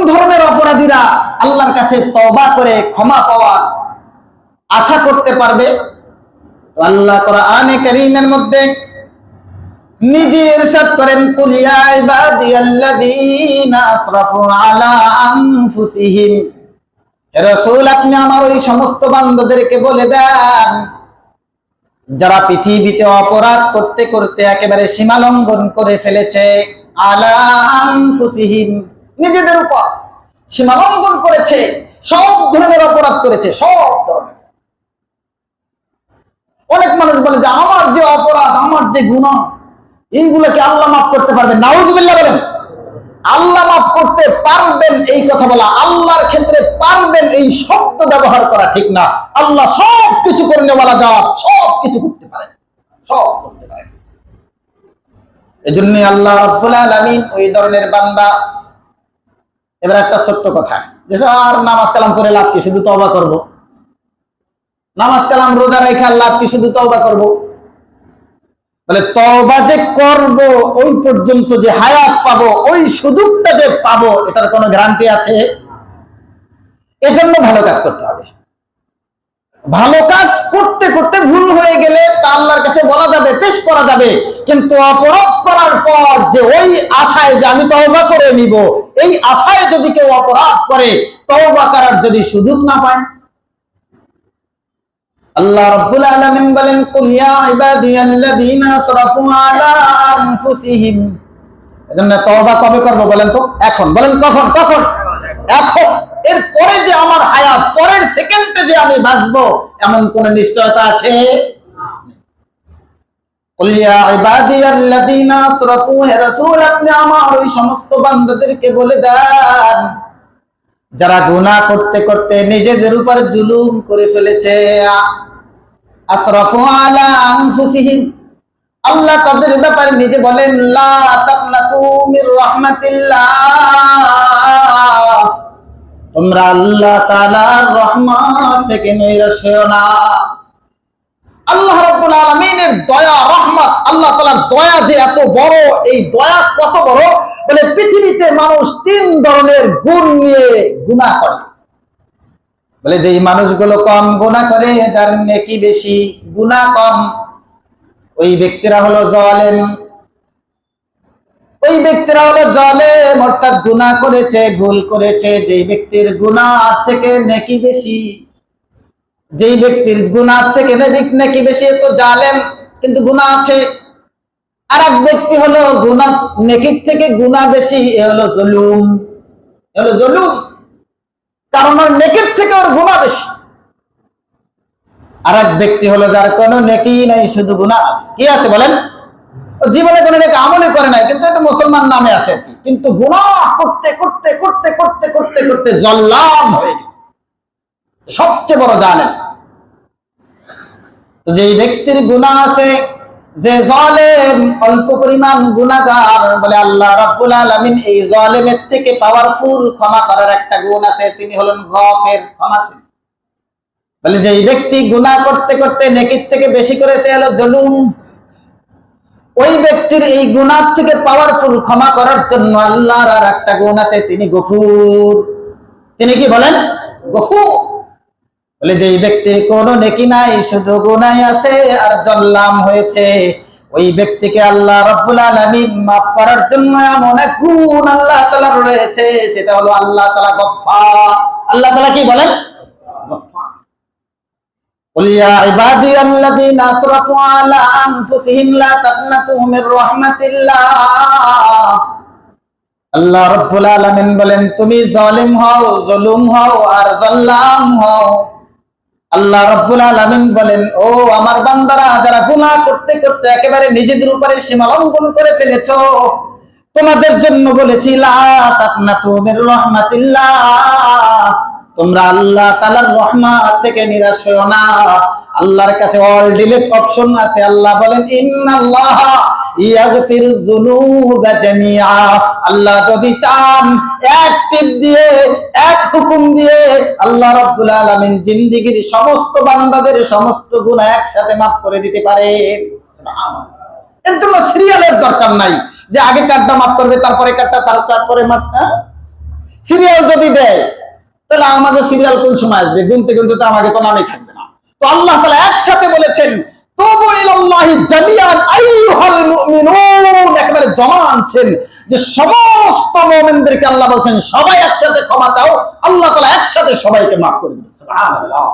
ধরনের অপরাধীরা আল্লাহর কাছে তওবা করে ক্ষমা পাওয়ার আশা করতে পারবে? তো আল্লাহ কোরআনে কারীমের মধ্যে নিজে ইরশাদ করেন, কুল ইয়া ইবাদিয়াল্লাযীনা আসরাফু আলা আনফুসিহিম, হে রাসূল আপনি আমার ওই সমস্ত বান্দাদেরকে বলে দেন যারা পৃথিবীতে অপরাধ করতে করতে একেবারে সীমা লঙ্ঘন করে ফেলেছে, আলা আনফুসিহিম, নিজেদের উপর সীমা লঙ্ঘন করেছে, সব ধরনের অপরাধ করেছে, সব ধরনের। অনেক মানুষ বলে যে আমার যে অপরাধ, আমার যে গুনাহ, এইগুলোকে আল্লাহ মাফ করতে পারবেন? নাউযুবিল্লাহ বলেন। আল্লাহ মাফ করতে পারবেন এই কথা বলা, আল্লাহর ক্ষেত্রে পারবেন এই শব্দ ব্যবহার করা ঠিক না। আল্লাহ সব কিছু করে নেওয়ালা যাওয়া, সব কিছু করতে পারেন, সব করতে পারেন। এজন্য আল্লাহ রাব্বুল আলামিন ওই ধরনের বান্দা। এবার একটা ছোট্ট কথা, যে আর নামাজ কালাম করে লাভ কি, শুধু তওবা করব? নামাজ কালাম রোজা রেখে লাভ কি, শুধু তওবা করব? বলে তওবা যে করব ওই পর্যন্ত যে হায়াত পাবো, ওই সুযোগটা যে পাবো, এটার কোনো গ্যারান্টি আছে? এজন্য ভালো কাজ করতে হবে। ভালো কাজ করতে করতে ভুল হয়ে গেলে তা আল্লাহর কাছে বলা যাবে, পেশ করা যাবে। কিন্তু অপরাধ করার পর যে ওই আশায় যে আমি তওবা করে নিব, এই আশায় যদি কেউ অপরাধ করে, তওবা করার যদি সুযোগ না পায়, আল্লাহ রাব্বুল আলামিন বলেন, কুল ইয়া ইবাদিয়াল্লাযীনা আসরাফু আলা আনফুসিহিম। এজন্য তওবা কবে করব বলেন তো? এখন। বলেন কখন? কখন? এখন। এর পরে যে আমার হায়াত, পরের সেকেন্ডে যে আমি বাঁচবো, এমন কোন নিশ্চয়তা আছে? কুল ইয়া ইবাদিয়াল্লাযীনা আসরাফু, হে রাসূল আপনি আমার ওই সমস্ত বান্দাদেরকে বলে দেন যারা গুনাহ করতে করতে নিজেদের উপর জুলুম করে ফেলেছে, আসরাফু আলা আনফুসিহিম, আল্লাহ তাদের ব্যাপারে নিজে বলেন, লা তাকনাতু মির রাহমাতিল্লাহ, তোমরা আল্লাহ তাআলার রহমত থেকে নৈরাশ হও না। আল্লাহ রাব্বুল আলামিনের দয়া, রহমত, আল্লাহ তাআলার দয়া যে এত বড়, এই দয়া কত বড় বলে পৃথিবীতে মানুষ তিন ধরনের গুণ নিয়ে গুনাহ করে। বলে যে মানুষগুলো কম গুনাহ করে, যার নেকি বেশি, গুনাহ কম, ওই ব্যক্তিরা হলো জালেম। ওই ব্যক্তিরা হলো জালেম, অর্থাৎ গুনাহ করেছে, ভুল করেছে। যেই ব্যক্তির গুনাহ থেকে নেকি বেশি, যেই ব্যক্তির গুনাহ থেকে নেকি বেশি, তো জালেম, কিন্তু গুনাহ আছে। আর এক ব্যক্তি হলো গুনাহ, নেকির থেকে গুনাহ বেশি, এ হলো জুলুম, হলো জুলুম, কারণ ওর নেকির থেকে ওর গুনাহ বেশি। আর এক ব্যক্তি হলো যার কোনো নেকি নাই, শুধু গুনাহ আছে। কি আছে বলেন? জীবনে কোনো নেকি আমলই করে নাই, কিন্তু এটা মুসলমান নামে আছে আর কি, কিন্তু গুনাহ করতে করতে করতে করতে করতে করতে জল্লাম হয়ে গেছে, সবচেয়ে বড় জালেম। তো যেই ব্যক্তির গুনাহ আছে, যে জালেম, অল্প পরিমাণ গুনাহগার, বলে আল্লাহ রাব্বুল আলামিন এই জালেমের থেকে পাওয়ারফুল ক্ষমা করার একটা গুণ আছে, তিনি হলেন গফের, ক্ষমাশীল। বলে যে ব্যক্তি গুনাহ করতে করতে নেকির থেকে বেশি করেছে, হলো জুলুম। ওই ব্যক্তির এই গুনাহ থেকে পাওয়ারফুল ক্ষমা করার জন্য আল্লাহর আর একটা গুণ আছে, তিনি গফুর। তিনি কি বলেন? গফুর। বলে যে ব্যক্তির কোনো নেকি নাই, শুধু গুনাহ আছে আর জল্লাম হয়েছে, ওই ব্যক্তিকে আল্লাহ রাব্বুল আলামিন মাফ করার জন্য এমন এক গুণ আল্লাহ তাআলার রয়েছে, সেটা হলো আল্লাহ তাআলা গফফার। আল্লাহ তাআলা কি বলেন? গফফার। কুল ইয়া ইবাদিয়াল্লাযীনা আসরাফু আলা আনফুসিহিম লা তাকনাতু মির রাহমাতিল্লাহ। আল্লাহ রাব্বুল আলামিন বলেন, তুমি জালিম হও, জুলুম হও আর জল্লাম হও, আল্লাহ রাব্বুল আলামিন বলেন, ও আমার বান্দারা, যারা গুনাহ করতে করতে একেবারে নিজেদের উপরে সীমা লঙ্ঘন করে ফেলেছো, তোমাদের জন্য বলেছি লা তাকনাতু মির রাহমাতিল্লাহ, তোমরা আল্লাহ তাআলার রহমত থেকে নিরাশ হও না। আল্লাহর কাছে অল ডিলিট অপশন আছে। আল্লাহ বলেন, ইন্নাল্লাহা ইয়াগফিরুয যুনুবা জামিআ, আল্লাহ যদি চান এক টিপ দিয়ে, এক হুকুম দিয়ে আল্লাহ রাব্বুল আলামিন জিন্দেগীর সমস্ত বান্দাদের সমস্ত গুনাহ একসাথে মাফ করে দিতে পারে। সুবহানাল্লাহ। এর জন্য সিরিয়ালের দরকার নাই যে আগে কাটটা মাফ করবে, তারপরে কাটটা, তারপরে মাফ। সিরিয়াল যদি দেয়, তাহলে আমাদের সিরিয়াল কোন সময় আসবে? গুনতে গুনতে তো আমাকে তো নামই থাকবে না। তো আল্লাহ তাআলা একসাথে বলেছেন তুবু ইলাল্লাহি জামিআন আইয়ুহাল মুমিনুন, একেবারে জমা আনছেন যে সমস্ত মুমিনদেরকে আল্লাহ বলছেন সবাই একসাথে ক্ষমা চাও, আল্লাহ তাআলা একসাথে সবাইকে মাফ করে দিবেন। সুবহানাল্লাহ।